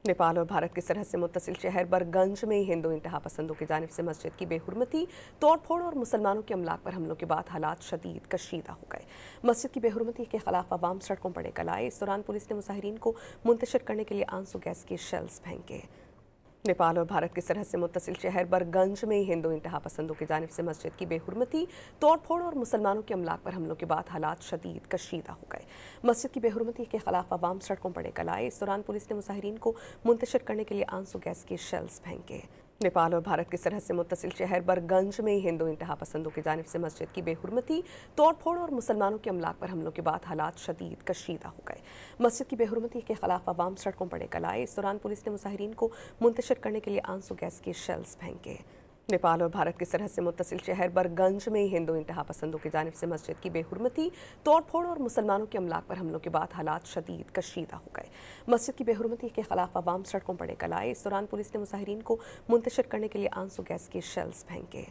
नेपाल और भारत की सरहद से मुत्तसिल शहर बरगंज में हिंदू इंतहा पसंदों की जानिब से मस्जिद की बेहुरमती, तोड़फोड़ और मुसलमानों के अमलाक पर हमलों के बाद हालात शदीद कशीदा हो गए। मस्जिद की बेहुरमती के खिलाफ अवाम सड़कों पर निकल आए। इस दौरान पुलिस ने मुजाहिरीन को मुंतशिर करने के लिए आंसू गैस के शेल्स फेंके। नेपाल और भारत की सरहद से मुत्तसिल शहर बरगंज में हिंदू इंतहा पसंदों की जानिब से मस्जिद की बेहुरमती, तोड़फोड़ और मुसलमानों के अमलाक पर हमलों के बाद हालात शदीद कशीदा हो गए। मस्जिद की बेहुरमती के खिलाफ अवाम सड़कों पर निकल आए। इस दौरान पुलिस ने मुजाहिरीन को मुंतशिर करने के लिए आंसू गैस के शेल्स फेंके। नेपाल और भारत की सरहद से मुत्तसिल शहर बरगंज में हिंदू इंतहा पसंदों की जानिब से मस्जिद की बेहुरमती, तोड़फोड़ और मुसलमानों के अमलाक पर हमलों के बाद हालात शदीद कशीदा हो गए। मस्जिद की बेहुरमती के खिलाफ अवाम सड़कों पर निकल आए। इस दौरान पुलिस ने मुजाहिरीन को मुंतशिर करने के लिए आंसू गैस के शेल्स फेंके। नेपाल और भारत की सरहद से मुत्तसिल शहर बरगंज में हिंदू इंतहा पसंदों की जानिब से मस्जिद की बेहुरमती, तोड़फोड़ और मुसलमानों के अमलाक पर हमलों के बाद हालात शदीद कशीदा हो गए। मस्जिद की बेहुरमती के खिलाफ अवाम सड़कों पर निकल आए। इस दौरान पुलिस ने मुजाहिरीन को मुंतशिर करने के लिए आंसू गैस के शेल्स फेंके। नेपाल और भारत की सरहद से मुत्तसिल शहर बरगंज में हिंदू इंतहा पसंदों की जानिब से मस्जिद की बेहुरमती, तोड़फोड़ और मुसलमानों के अमलाक पर हमलों के बाद हालात शदीद कशीदा हो गए। मस्जिद की बेहुरमती के खिलाफ अवाम सड़कों पर निकल आए। इस दौरान पुलिस ने मुजाहिरीन को मुंतशिर करने के लिए आंसू गैस के शेल्स फेंके।